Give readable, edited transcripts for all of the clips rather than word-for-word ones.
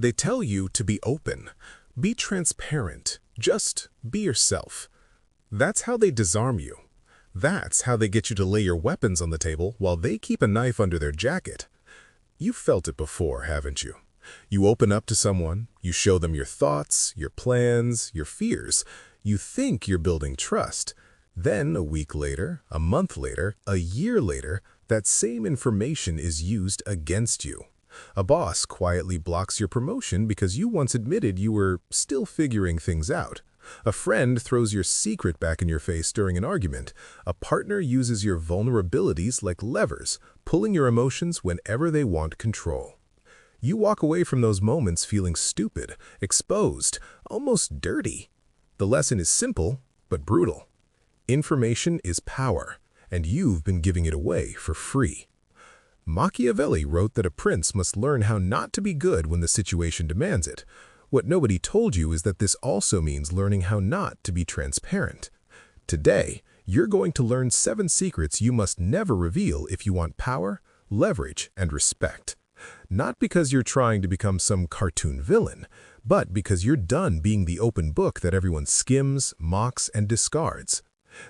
They tell you to be open, be transparent, just be yourself. That's how they disarm you. That's how they get you to lay your weapons on the table while they keep a knife under their jacket. You've felt it before, haven't you? You open up to someone, you show them your thoughts, your plans, your fears. You think you're building trust. Then a week later, a month later, a year later, that same information is used against you. A boss quietly blocks your promotion because you once admitted you were still figuring things out. A friend throws your secret back in your face during an argument. A partner uses your vulnerabilities like levers, pulling your emotions whenever they want control. You walk away from those moments feeling stupid, exposed, almost dirty. The lesson is simple, but brutal. Information is power, and you've been giving it away for free. Machiavelli wrote that a prince must learn how not to be good when the situation demands it. What nobody told you is that this also means learning how not to be transparent. Today, you're going to learn 7 secrets you must never reveal if you want power, leverage, and respect. Not because you're trying to become some cartoon villain, but because you're done being the open book that everyone skims, mocks, and discards.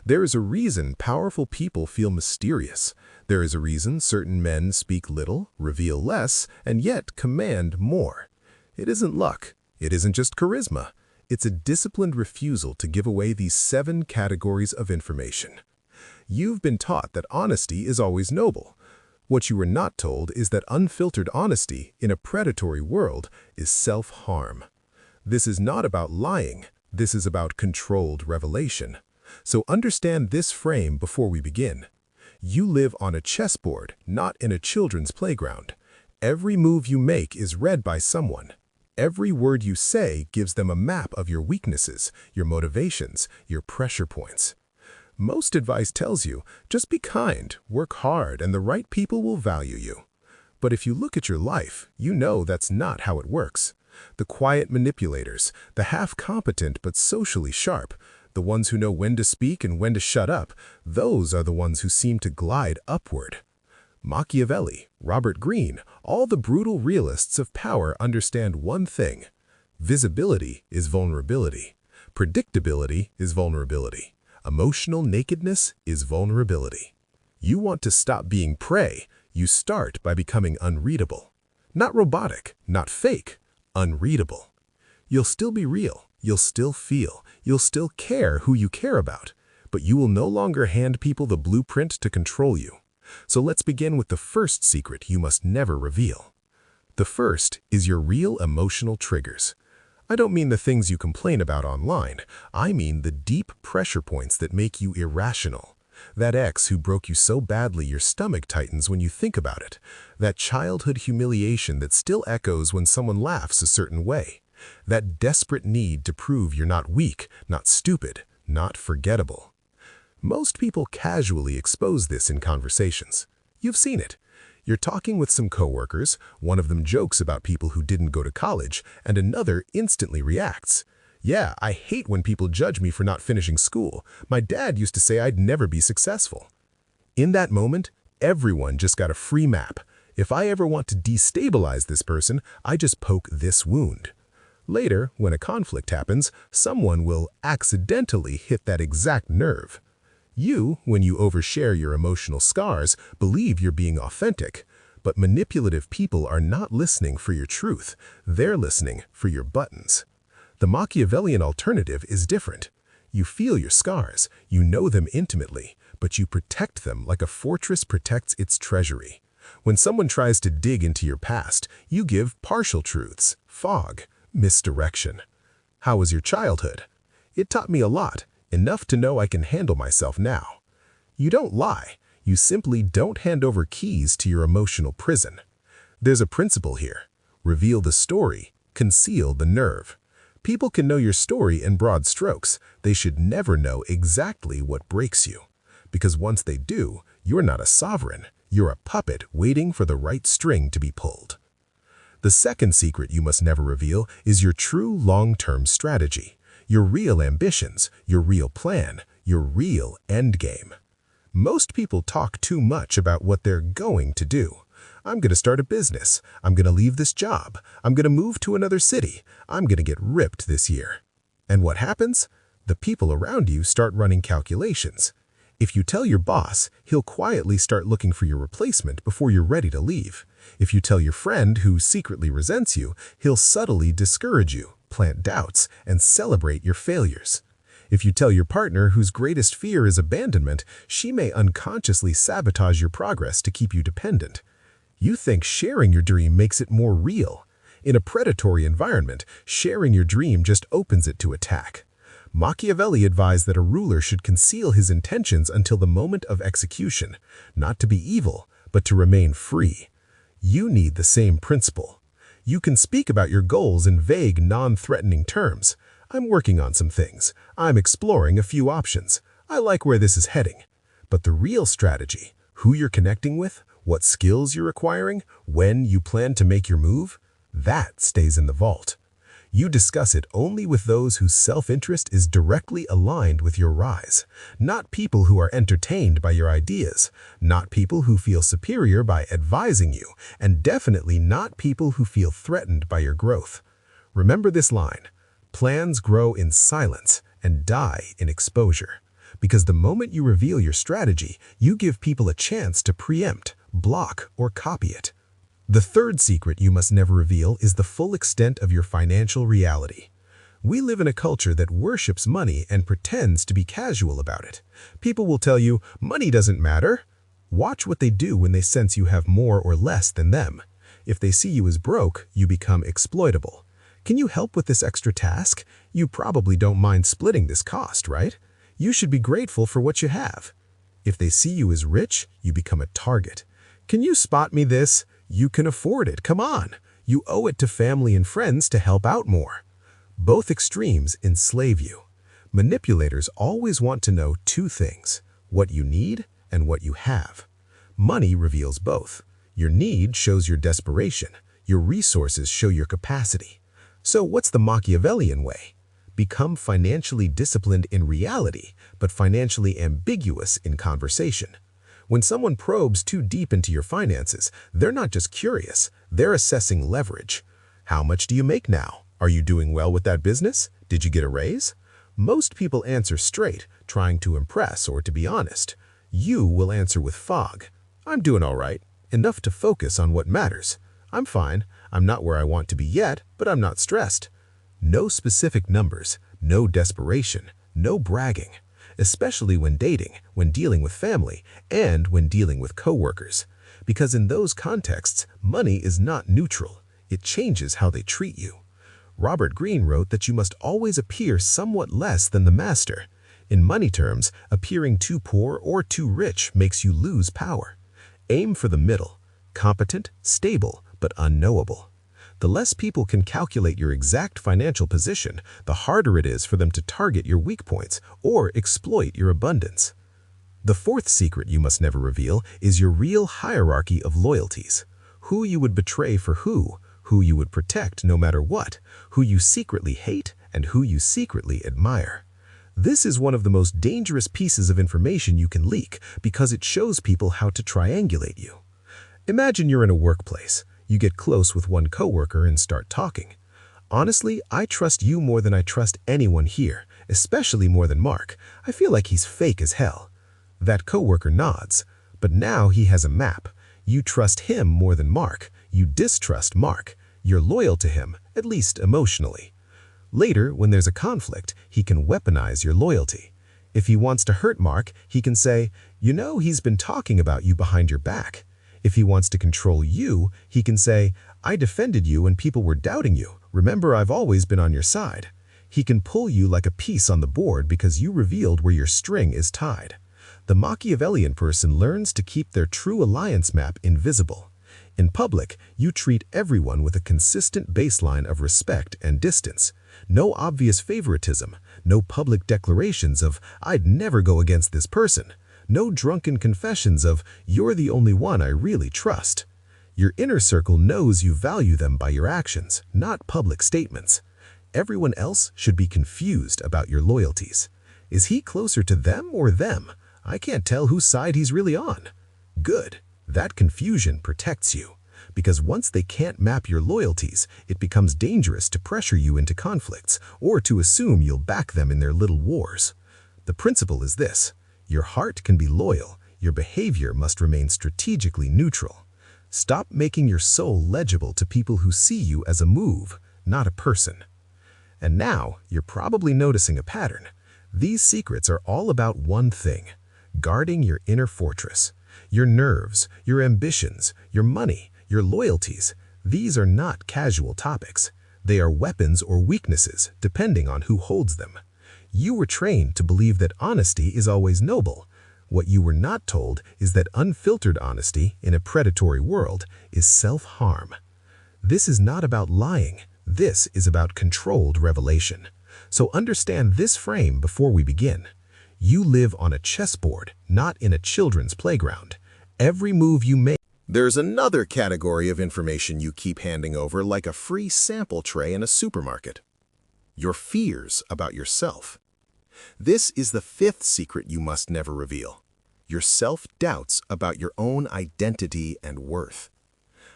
There is a reason powerful people feel mysterious. There is a reason certain men speak little, reveal less, and yet command more. It isn't luck. It isn't just charisma. It's a disciplined refusal to give away these 7 categories of information. You've been taught that honesty is always noble. What you were not told is that unfiltered honesty in a predatory world is self-harm. This is not about lying. This is about controlled revelation. So understand this frame before we begin. You live on a chessboard, not in a children's playground. Every move you make is read by someone. Every word you say gives them a map of your weaknesses, your motivations, your pressure points. Most advice tells you, just be kind, work hard, and the right people will value you. But if you look at your life, you know that's not how it works. The quiet manipulators, the half-competent but socially sharp, the ones who know when to speak and when to shut up, those are the ones who seem to glide upward. Machiavelli, Robert Greene, all the brutal realists of power understand one thing. Visibility is vulnerability. Predictability is vulnerability. Emotional nakedness is vulnerability. You want to stop being prey, you start by becoming unreadable. Not robotic, not fake, unreadable. You'll still be real, you'll still feel, you'll still care who you care about, but you will no longer hand people the blueprint to control you. So let's begin with the first secret you must never reveal. The first is your real emotional triggers. I don't mean the things you complain about online. I mean the deep pressure points that make you irrational. That ex who broke you so badly your stomach tightens when you think about it. That childhood humiliation that still echoes when someone laughs a certain way. That desperate need to prove you're not weak, not stupid, not forgettable. Most people casually expose this in conversations. You've seen it. You're talking with some coworkers, one of them jokes about people who didn't go to college, and another instantly reacts. Yeah, I hate when people judge me for not finishing school. My dad used to say I'd never be successful. In that moment, everyone just got a free map. If I ever want to destabilize this person, I just poke this wound. Later, when a conflict happens, someone will accidentally hit that exact nerve. You, when you overshare your emotional scars, believe you're being authentic. But manipulative people are not listening for your truth. They're listening for your buttons. The Machiavellian alternative is different. You feel your scars, you know them intimately, but you protect them like a fortress protects its treasury. When someone tries to dig into your past, you give partial truths, fog, misdirection. How was your childhood? It taught me a lot. Enough to know I can handle myself now. You don't lie. You simply don't hand over keys to your emotional prison. There's a principle here. Reveal the story, conceal the nerve. People can know your story in broad strokes. They should never know exactly what breaks you. Because once they do, you're not a sovereign. You're a puppet waiting for the right string to be pulled. The second secret you must never reveal is your true long-term strategy. Your real ambitions, your real plan, your real endgame. Most people talk too much about what they're going to do. I'm going to start a business. I'm going to leave this job. I'm going to move to another city. I'm going to get ripped this year. And what happens? The people around you start running calculations. If you tell your boss, he'll quietly start looking for your replacement before you're ready to leave. If you tell your friend who secretly resents you, he'll subtly discourage you, plant doubts, and celebrate your failures. If you tell your partner whose greatest fear is abandonment, she may unconsciously sabotage your progress to keep you dependent. You think sharing your dream makes it more real. In a predatory environment, sharing your dream just opens it to attack. Machiavelli advised that a ruler should conceal his intentions until the moment of execution, not to be evil, but to remain free. You need the same principle. You can speak about your goals in vague, non-threatening terms. I'm working on some things. I'm exploring a few options. I like where this is heading. But the real strategy, who you're connecting with, what skills you're acquiring, when you plan to make your move, that stays in the vault. You discuss it only with those whose self-interest is directly aligned with your rise, not people who are entertained by your ideas, not people who feel superior by advising you, and definitely not people who feel threatened by your growth. Remember this line: plans grow in silence and die in exposure. Because the moment you reveal your strategy, you give people a chance to preempt, block, or copy it. The third secret you must never reveal is the full extent of your financial reality. We live in a culture that worships money and pretends to be casual about it. People will tell you, money doesn't matter. Watch what they do when they sense you have more or less than them. If they see you as broke, you become exploitable. Can you help with this extra task? You probably don't mind splitting this cost, right? You should be grateful for what you have. If they see you as rich, you become a target. Can you spot me this? You can afford it. Come on. You owe it to family and friends to help out more. Both extremes enslave you. Manipulators always want to know two things: what you need and what you have. Money reveals both. Your need shows your desperation. Your resources show your capacity. So what's the Machiavellian way? Become financially disciplined in reality, but financially ambiguous in conversation. When someone probes too deep into your finances, they're not just curious, they're assessing leverage. How much do you make now? Are you doing well with that business? Did you get a raise? Most people answer straight, trying to impress or to be honest. You will answer with fog. I'm doing all right, enough to focus on what matters. I'm fine. I'm not where I want to be yet, but I'm not stressed. No specific numbers, no desperation, no bragging. Especially when dating, when dealing with family, and when dealing with coworkers. Because in those contexts, money is not neutral. It changes how they treat you. Robert Greene wrote that you must always appear somewhat less than the master. In money terms, appearing too poor or too rich makes you lose power. Aim for the middle, competent, stable, but unknowable. The less people can calculate your exact financial position, the harder it is for them to target your weak points or exploit your abundance. The fourth secret you must never reveal is your real hierarchy of loyalties. Who you would betray for who you would protect no matter what, who you secretly hate, and who you secretly admire. This is one of the most dangerous pieces of information you can leak because it shows people how to triangulate you. Imagine you're in a workplace. You get close with one coworker and start talking. Honestly, I trust you more than I trust anyone here, especially more than Mark. I feel like he's fake as hell. That coworker nods, but now he has a map. You trust him more than Mark. You distrust Mark. You're loyal to him, at least emotionally. Later, when there's a conflict, he can weaponize your loyalty. If he wants to hurt Mark, he can say, "You know, he's been talking about you behind your back." If he wants to control you, he can say, "I defended you when people were doubting you. Remember, I've always been on your side." He can pull you like a piece on the board because you revealed where your string is tied. The Machiavellian person learns to keep their true alliance map invisible. In public, you treat everyone with a consistent baseline of respect and distance. No obvious favoritism, no public declarations of, "I'd never go against this person." No drunken confessions of, "You're the only one I really trust." Your inner circle knows you value them by your actions, not public statements. Everyone else should be confused about your loyalties. Is he closer to them or them? I can't tell whose side he's really on. Good. That confusion protects you. because once they can't map your loyalties, it becomes dangerous to pressure you into conflicts or to assume you'll back them in their little wars. The principle is this: your heart can be loyal, your behavior must remain strategically neutral. Stop making your soul legible to people who see you as a move, not a person. And now, you're probably noticing a pattern. These secrets are all about one thing: guarding your inner fortress. Your nerves, your ambitions, your money, your loyalties, these are not casual topics. They are weapons or weaknesses, depending on who holds them. You were trained to believe that honesty is always noble. What you were not told is that unfiltered honesty in a predatory world is self-harm. This is not about lying. This is about controlled revelation. So understand this frame before we begin. You live on a chessboard, not in a children's playground. Every move you make. There's another category of information you keep handing over like a free sample tray in a supermarket: your fears about yourself. This is the fifth secret you must never reveal: your self-doubts about your own identity and worth.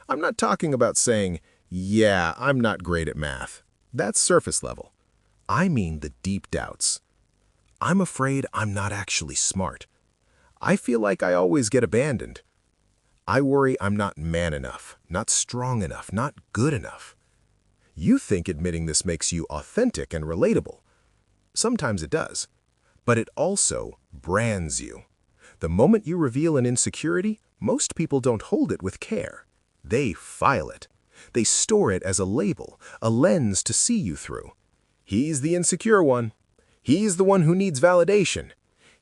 I'm not talking about saying, "Yeah, I'm not great at math." That's surface level. I mean the deep doubts. I'm afraid I'm not actually smart. I feel like I always get abandoned. I worry I'm not man enough, not strong enough, not good enough. You think admitting this makes you authentic and relatable. Sometimes it does, but it also brands you. The moment you reveal an insecurity, most people don't hold it with care. They file it. They store it as a label, a lens to see you through. He's the insecure one. He's the one who needs validation.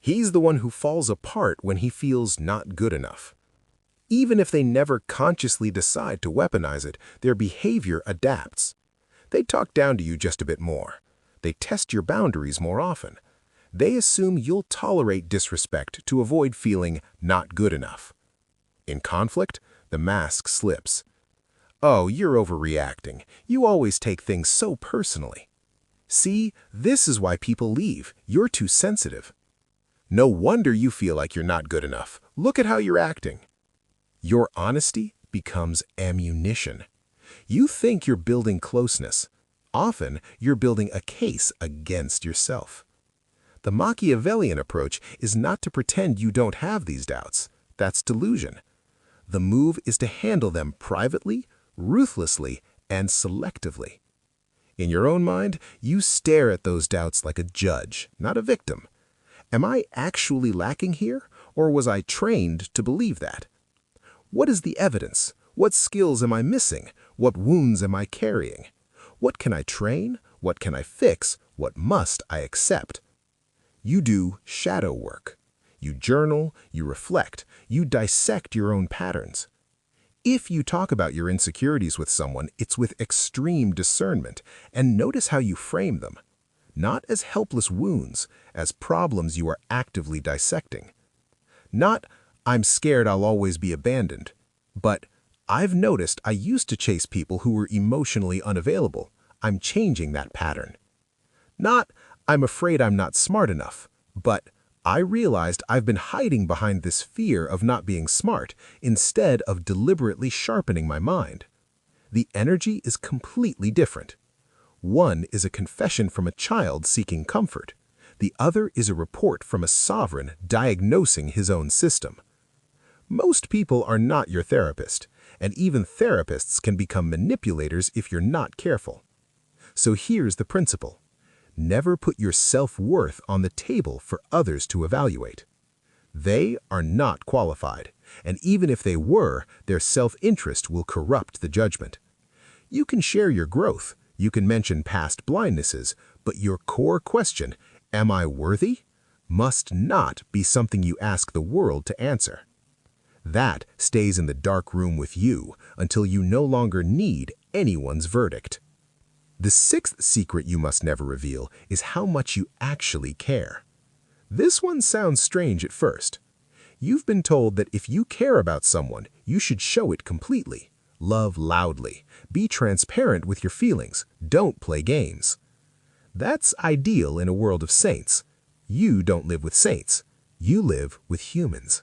He's the one who falls apart when he feels not good enough. Even if they never consciously decide to weaponize it, their behavior adapts. They talk down to you just a bit more. They test your boundaries more often. They assume you'll tolerate disrespect to avoid feeling not good enough. In conflict, the mask slips. "Oh, you're overreacting. You always take things so personally. See, this is why people leave. You're too sensitive. No wonder you feel like you're not good enough. Look at how you're acting." Your honesty becomes ammunition. You think you're building closeness. Often, you're building a case against yourself. The Machiavellian approach is not to pretend you don't have these doubts. That's delusion. The move is to handle them privately, ruthlessly, and selectively. In your own mind, you stare at those doubts like a judge, not a victim. Am I actually lacking here, or was I trained to believe that? What is the evidence? What skills am I missing? What wounds am I carrying? What can I train? What can I fix? What must I accept? You do shadow work. You journal, you reflect, you dissect your own patterns. If you talk about your insecurities with someone, it's with extreme discernment, and notice how you frame them. Not as helpless wounds, as problems you are actively dissecting. Not, "I'm scared I'll always be abandoned," but, "I've noticed I used to chase people who were emotionally unavailable. I'm changing that pattern." Not, "I'm afraid I'm not smart enough," but, "I realized I've been hiding behind this fear of not being smart instead of deliberately sharpening my mind." The energy is completely different. One is a confession from a child seeking comfort. The other is a report from a sovereign diagnosing his own system. Most people are not your therapist, and even therapists can become manipulators if you're not careful. So here's the principle. Never put your self-worth on the table for others to evaluate. They are not qualified, and even if they were, their self-interest will corrupt the judgment. You can share your growth, you can mention past blindnesses, but your core question, "Am I worthy?" must not be something you ask the world to answer. That stays in the dark room with you until you no longer need anyone's verdict. The sixth secret you must never reveal is how much you actually care. This one sounds strange at first. You've been told that if you care about someone, you should show it completely. Love loudly. Be transparent with your feelings. Don't play games. That's ideal in a world of saints. You don't live with saints. You live with humans.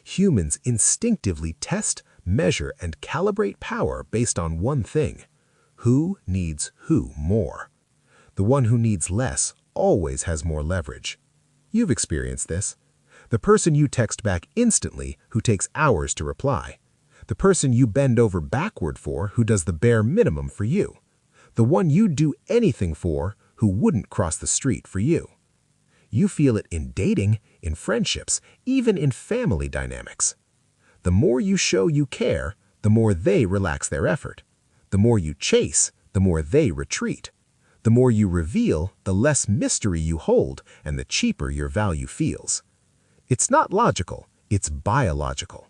Humans instinctively test, measure, and calibrate power based on one thing: who needs who more. The one who needs less always has more leverage. You've experienced this. The person you text back instantly who takes hours to reply. The person you bend over backward for who does the bare minimum for you. The one you'd do anything for who wouldn't cross the street for you. You feel it in dating, in friendships, even in family dynamics. The more you show you care, the more they relax their effort. The more you chase, the more they retreat. The more you reveal, the less mystery you hold, and the cheaper your value feels. It's not logical, it's biological.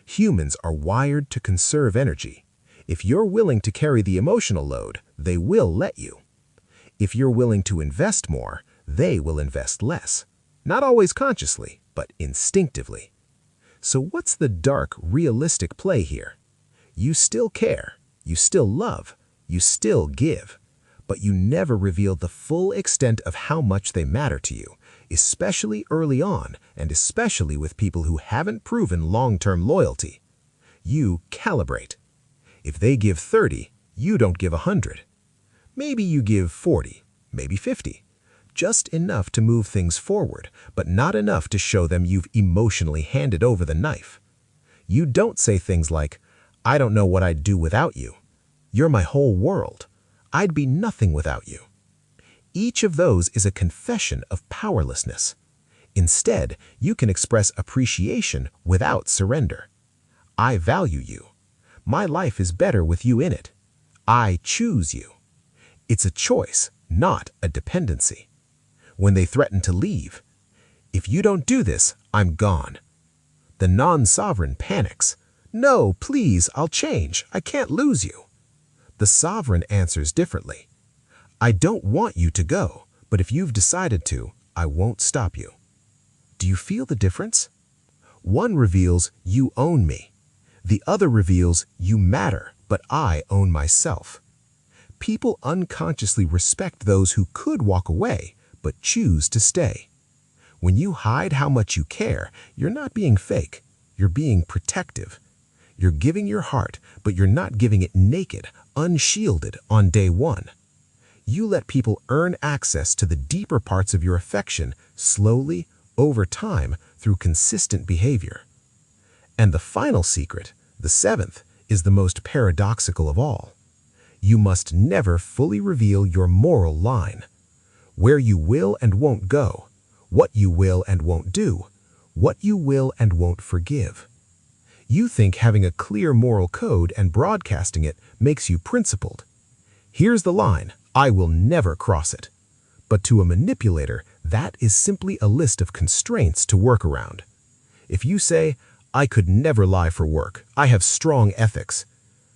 Humans are wired to conserve energy. If you're willing to carry the emotional load, they will let you. If you're willing to invest more, they will invest less. Not always consciously, but instinctively. So what's the dark, realistic play here? You still care, you still love, you still give, but you never reveal the full extent of how much they matter to you, especially early on and especially with people who haven't proven long-term loyalty. You calibrate. If they give 30, you don't give 100. Maybe you give 40, maybe 50. Just enough to move things forward, but not enough to show them you've emotionally handed over the knife. You don't say things like, "I don't know what I'd do without you. You're my whole world. I'd be nothing without you." Each of those is a confession of powerlessness. Instead, you can express appreciation without surrender. I value you. My life is better with you in it. I choose you. It's a choice, not a dependency. When they threaten to leave, "If you don't do this, I'm gone." The non-sovereign panics. "No, please, I'll change. I can't lose you." The sovereign answers differently. "I don't want you to go, but if you've decided to, I won't stop you." Do you feel the difference? One reveals, "You own me." The other reveals, "You matter, but I own myself." People unconsciously respect those who could walk away, but choose to stay. When you hide how much you care, you're not being fake, you're being protective. You're giving your heart, but you're not giving it naked, unshielded on day one. You let people earn access to the deeper parts of your affection slowly, over time, through consistent behavior. And the final secret, the seventh, is the most paradoxical of all. You must never fully reveal your moral line. Where you will and won't go, what you will and won't do, what you will and won't forgive. You think having a clear moral code and broadcasting it makes you principled. Here's the line, I will never cross it. But to a manipulator, that is simply a list of constraints to work around. If you say, I could never lie for work, I have strong ethics.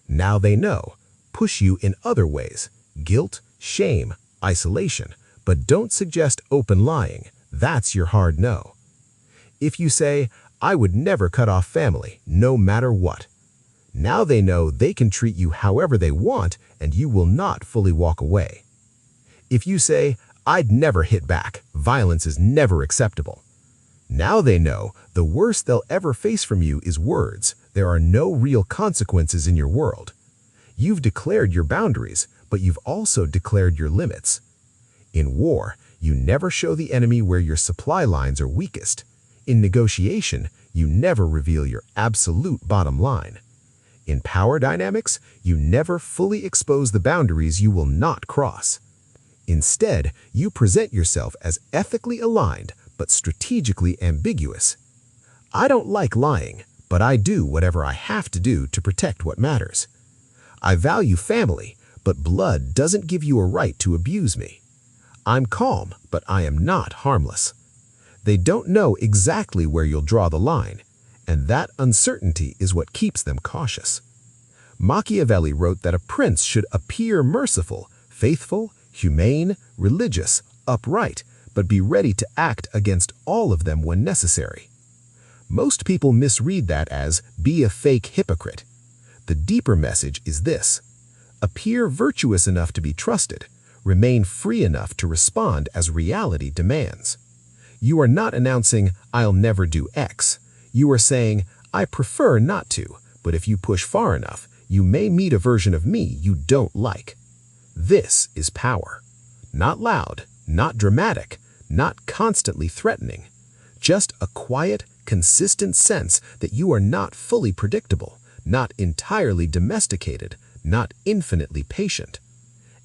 Now they know, push you in other ways, guilt, shame, isolation, but don't suggest open lying, that's your hard no. If you say, I would never cut off family, no matter what. Now they know they can treat you however they want and you will not fully walk away. If you say, I'd never hit back, violence is never acceptable. Now they know the worst they'll ever face from you is words. There are no real consequences in your world. You've declared your boundaries, but you've also declared your limits. In war, you never show the enemy where your supply lines are weakest. In negotiation, you never reveal your absolute bottom line. In power dynamics, you never fully expose the boundaries you will not cross. Instead, you present yourself as ethically aligned but strategically ambiguous. I don't like lying, but I do whatever I have to do to protect what matters. I value family, but blood doesn't give you a right to abuse me. I'm calm, but I am not harmless. They don't know exactly where you'll draw the line, and that uncertainty is what keeps them cautious. Machiavelli wrote that a prince should appear merciful, faithful, humane, religious, upright, but be ready to act against all of them when necessary. Most people misread that as be a fake hypocrite. The deeper message is this: appear virtuous enough to be trusted, remain free enough to respond as reality demands. You are not announcing, I'll never do X. You are saying, I prefer not to, but if you push far enough, you may meet a version of me you don't like. This is power. Not loud, not dramatic, not constantly threatening. Just a quiet, consistent sense that you are not fully predictable, not entirely domesticated, not infinitely patient.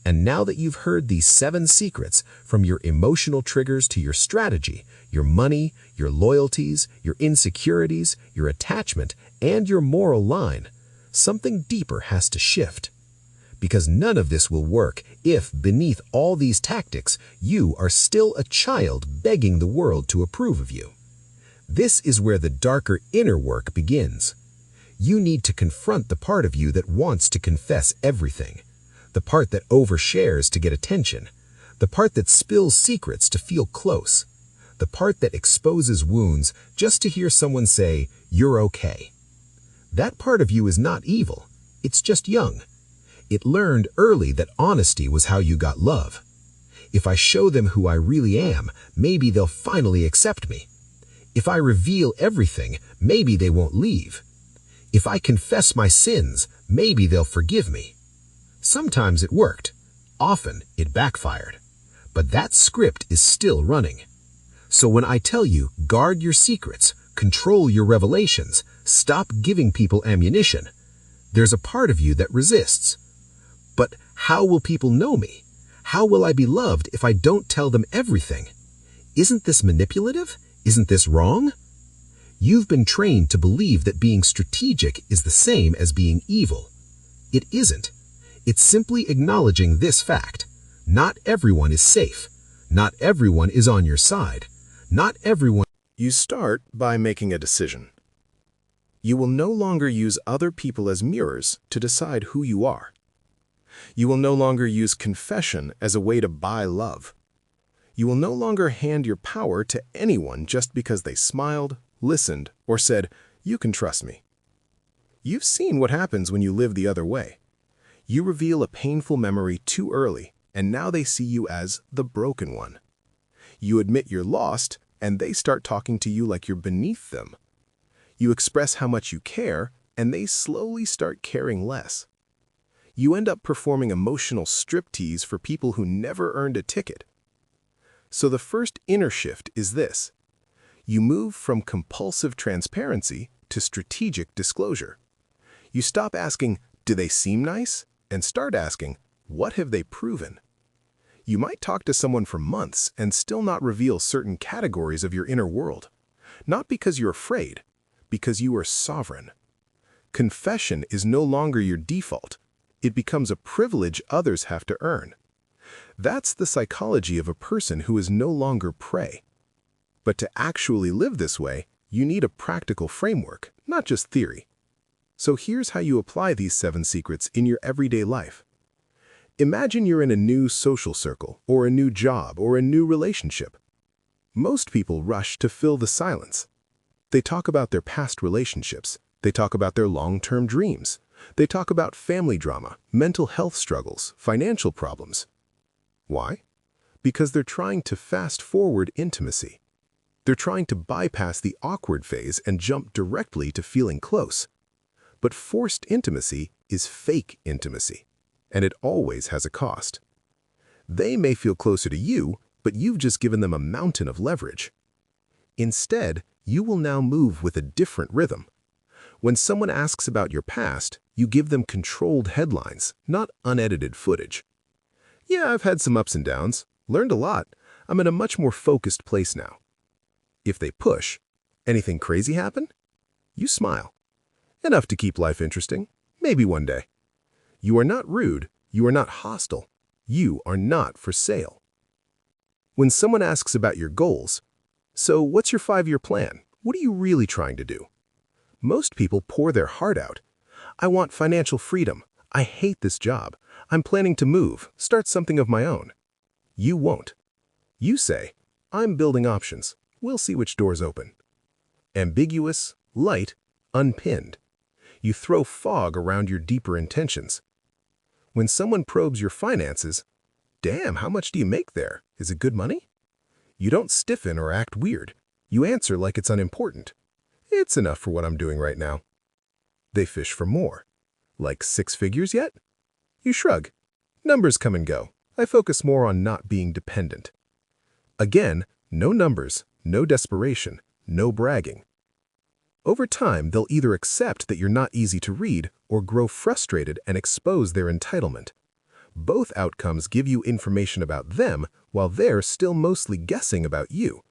And now that you've heard these 7 secrets, from your emotional triggers to your strategy, your money, your loyalties, your insecurities, your attachment, and your moral line, something deeper has to shift. Because none of this will work if, beneath all these tactics, you are still a child begging the world to approve of you. This is where the darker inner work begins. You need to confront the part of you that wants to confess everything, the part that overshares to get attention, the part that spills secrets to feel close, the part that exposes wounds just to hear someone say, "You're okay." That part of you is not evil, it's just young. It learned early that honesty was how you got love. If I show them who I really am, maybe they'll finally accept me. If I reveal everything, maybe they won't leave. If I confess my sins, maybe they'll forgive me. Sometimes it worked. Often it backfired. But that script is still running. So when I tell you, guard your secrets, control your revelations, stop giving people ammunition, there's a part of you that resists. But how will people know me? How will I be loved if I don't tell them everything? Isn't this manipulative? Isn't this wrong? You've been trained to believe that being strategic is the same as being evil. It isn't. It's simply acknowledging this fact. Not everyone is safe. Not everyone is on your side. Not everyone. You start by making a decision. You will no longer use other people as mirrors to decide who you are. You will no longer use confession as a way to buy love. You will no longer hand your power to anyone just because they smiled, listened, or said, "You can trust me." You've seen what happens when you live the other way. You reveal a painful memory too early, and now they see you as the broken one. You admit you're lost, and they start talking to you like you're beneath them. You express how much you care, and they slowly start caring less. You end up performing emotional striptease for people who never earned a ticket. So the first inner shift is this. You move from compulsive transparency to strategic disclosure. You stop asking, "Do they seem nice?" and start asking, "What have they proven?" You might talk to someone for months and still not reveal certain categories of your inner world. Not because you're afraid, because you are sovereign. Confession is no longer your default. It becomes a privilege others have to earn. That's the psychology of a person who is no longer prey. But to actually live this way, you need a practical framework, not just theory. So here's how you apply these 7 secrets in your everyday life. Imagine you're in a new social circle, or a new job, or a new relationship. Most people rush to fill the silence. They talk about their past relationships. They talk about their long-term dreams. They talk about family drama, mental health struggles, financial problems. Why? Because they're trying to fast-forward intimacy. They're trying to bypass the awkward phase and jump directly to feeling close. But forced intimacy is fake intimacy, and it always has a cost. They may feel closer to you, but you've just given them a mountain of leverage. Instead, you will now move with a different rhythm. When someone asks about your past, you give them controlled headlines, not unedited footage. "Yeah, I've had some ups and downs, learned a lot. I'm in a much more focused place now." If they push, "Anything crazy happen?" You smile. "Enough to keep life interesting. Maybe one day." You are not rude. You are not hostile. You are not for sale. When someone asks about your goals, "So what's your 5-year plan? What are you really trying to do?" Most people pour their heart out. "I want financial freedom. I hate this job. I'm planning to move, start something of my own." You won't. You say, "I'm building options. We'll see which doors open." Ambiguous, light, unpinned. You throw fog around your deeper intentions. When someone probes your finances, "Damn, how much do you make there? Is it good money?" You don't stiffen or act weird. You answer like it's unimportant. "It's enough for what I'm doing right now." They fish for more. Like 6 figures yet? You shrug. Numbers come and go. I focus more on not being dependent. Again, no numbers, no desperation, no bragging. Over time, they'll either accept that you're not easy to read or grow frustrated and expose their entitlement. Both outcomes give you information about them while they're still mostly guessing about you.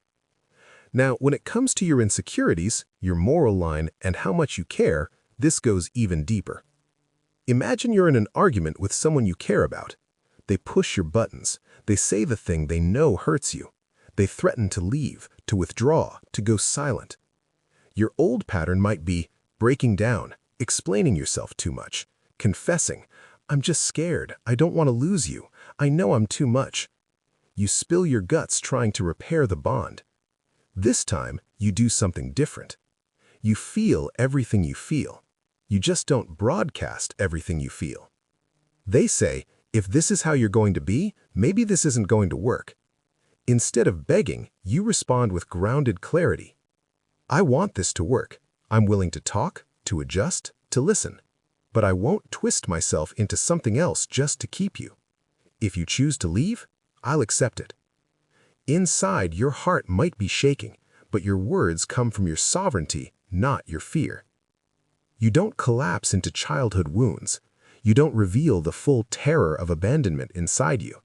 Now, when it comes to your insecurities, your moral line, and how much you care, this goes even deeper. Imagine you're in an argument with someone you care about. They push your buttons. They say the thing they know hurts you. They threaten to leave, to withdraw, to go silent. Your old pattern might be breaking down, explaining yourself too much, confessing, "I'm just scared. I don't want to lose you. I know I'm too much." You spill your guts trying to repair the bond. This time, you do something different. You feel everything you feel. You just don't broadcast everything you feel. They say, if this is how you're going to be, maybe this isn't going to work. Instead of begging, you respond with grounded clarity. I want this to work. I'm willing to talk, to adjust, to listen. But I won't twist myself into something else just to keep you. If you choose to leave, I'll accept it. Inside, your heart might be shaking, but your words come from your sovereignty, not your fear. You don't collapse into childhood wounds. You don't reveal the full terror of abandonment inside you.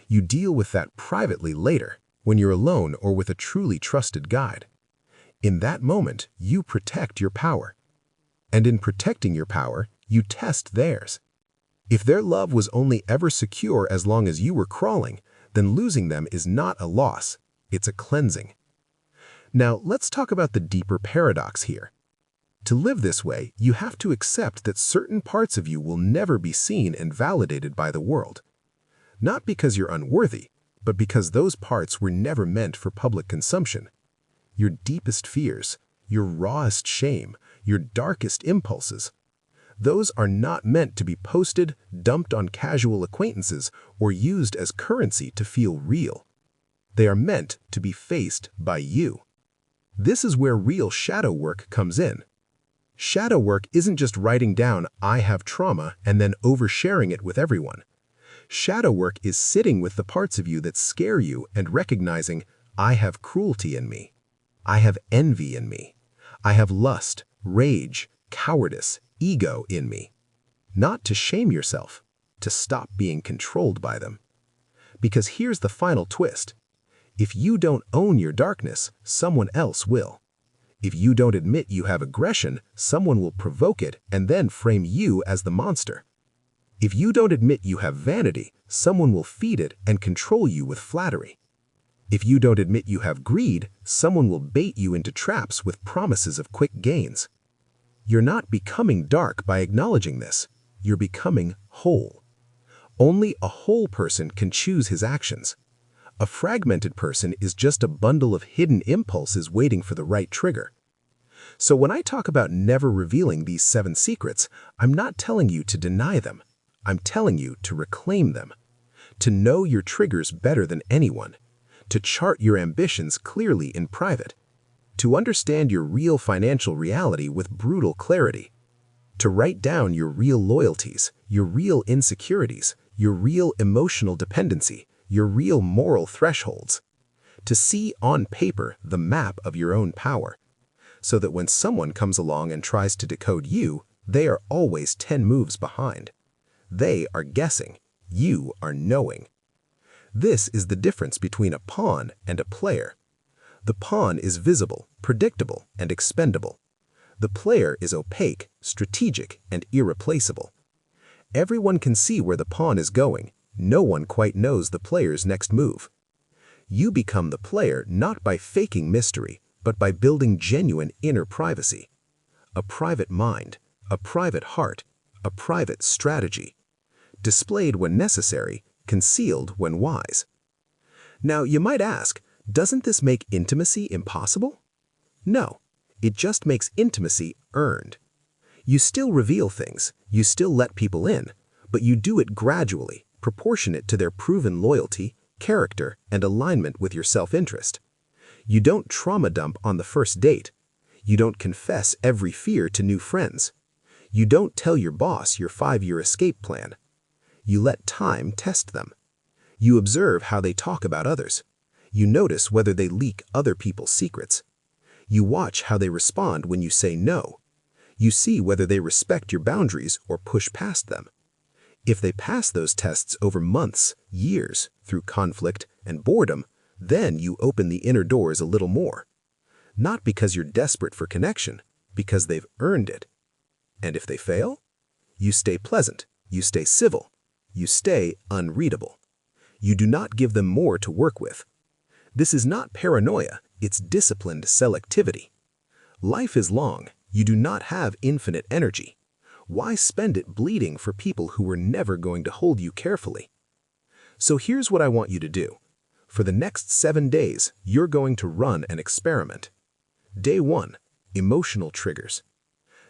You deal with that privately later, when you're alone or with a truly trusted guide. In that moment, you protect your power. And in protecting your power, you test theirs. If their love was only ever secure as long as you were crawling, then losing them is not a loss, it's a cleansing. Now, let's talk about the deeper paradox here. To live this way, you have to accept that certain parts of you will never be seen and validated by the world. Not because you're unworthy, but because those parts were never meant for public consumption. Your deepest fears, your rawest shame, your darkest impulses, those are not meant to be posted, dumped on casual acquaintances, or used as currency to feel real. They are meant to be faced by you. This is where real shadow work comes in. Shadow work isn't just writing down, "I have trauma," and then oversharing it with everyone. Shadow work is sitting with the parts of you that scare you and recognizing, "I have cruelty in me. I have envy in me. I have lust, rage, cowardice, ego in me." Not to shame yourself, to stop being controlled by them. Because here's the final twist. If you don't own your darkness, someone else will. If you don't admit you have aggression, someone will provoke it and then frame you as the monster. If you don't admit you have vanity, someone will feed it and control you with flattery. If you don't admit you have greed, someone will bait you into traps with promises of quick gains. You're not becoming dark by acknowledging this. You're becoming whole. Only a whole person can choose his actions. A fragmented person is just a bundle of hidden impulses waiting for the right trigger. So when I talk about never revealing these 7 secrets, I'm not telling you to deny them. I'm telling you to reclaim them. To know your triggers better than anyone. To chart your ambitions clearly in private. To understand your real financial reality with brutal clarity. To write down your real loyalties, your real insecurities, your real emotional dependency, your real moral thresholds. To see on paper the map of your own power, so that when someone comes along and tries to decode you, they are always 10 moves behind. They are guessing, you are knowing. This is the difference between a pawn and a player. The pawn is visible, predictable, and expendable. The player is opaque, strategic, and irreplaceable. Everyone can see where the pawn is going. No one quite knows the player's next move. You become the player not by faking mystery, but by building genuine inner privacy. A private mind, a private heart, a private strategy. Displayed when necessary, concealed when wise. Now, you might ask, doesn't this make intimacy impossible? No, it just makes intimacy earned. You still reveal things, you still let people in, but you do it gradually, proportionate to their proven loyalty, character, and alignment with your self-interest. You don't trauma dump on the first date. You don't confess every fear to new friends. You don't tell your boss your 5-year escape plan. You let time test them. You observe how they talk about others. You notice whether they leak other people's secrets. You watch how they respond when you say no. You see whether they respect your boundaries or push past them. If they pass those tests over months, years, through conflict and boredom, then you open the inner doors a little more. Not because you're desperate for connection, because they've earned it. And if they fail, you stay pleasant, you stay civil, you stay unreadable. You do not give them more to work with. This is not paranoia, it's disciplined selectivity. Life is long, you do not have infinite energy. Why spend it bleeding for people who were never going to hold you carefully? So here's what I want you to do. For the next 7 days, you're going to run an experiment. Day 1. Emotional triggers.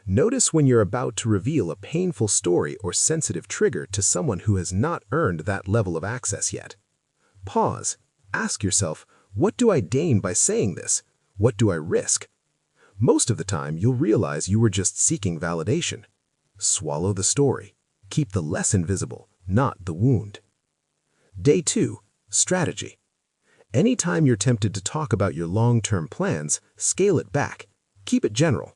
Notice when you're about to reveal a painful story or sensitive trigger to someone who has not earned that level of access yet. Pause. Ask yourself, what do I gain by saying this? What do I risk? Most of the time, you'll realize you were just seeking validation. Swallow the story. Keep the lesson visible, not the wound. Day 2. Strategy. Anytime you're tempted to talk about your long-term plans, scale it back. Keep it general.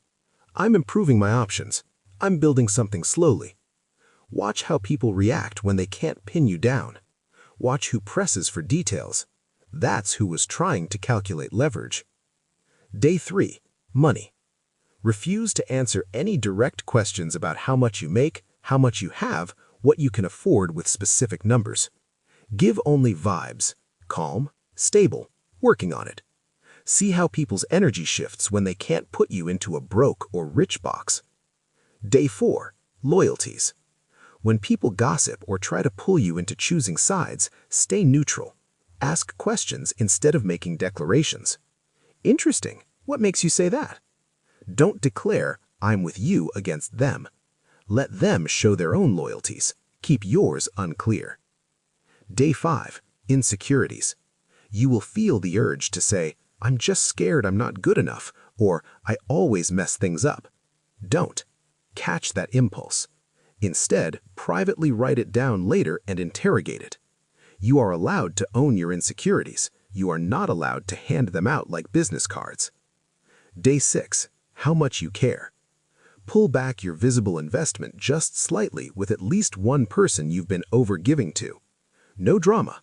I'm improving my options. I'm building something slowly. Watch how people react when they can't pin you down. Watch who presses for details. That's who was trying to calculate leverage. Day 3. Money. Refuse to answer any direct questions about how much you make, how much you have, what you can afford with specific numbers. Give only vibes. Calm, stable, working on it. See how people's energy shifts when they can't put you into a broke or rich box. Day 4. Loyalties. When people gossip or try to pull you into choosing sides, stay neutral. Ask questions instead of making declarations. Interesting. What makes you say that? Don't declare, I'm with you against them. Let them show their own loyalties. Keep yours unclear. Day 5. Insecurities. You will feel the urge to say, I'm just scared I'm not good enough, or I always mess things up. Don't. Catch that impulse. Instead, privately write it down later and interrogate it. You are allowed to own your insecurities. You are not allowed to hand them out like business cards. Day 6. How much you care. Pull back your visible investment just slightly with at least one person you've been over-giving to. No drama.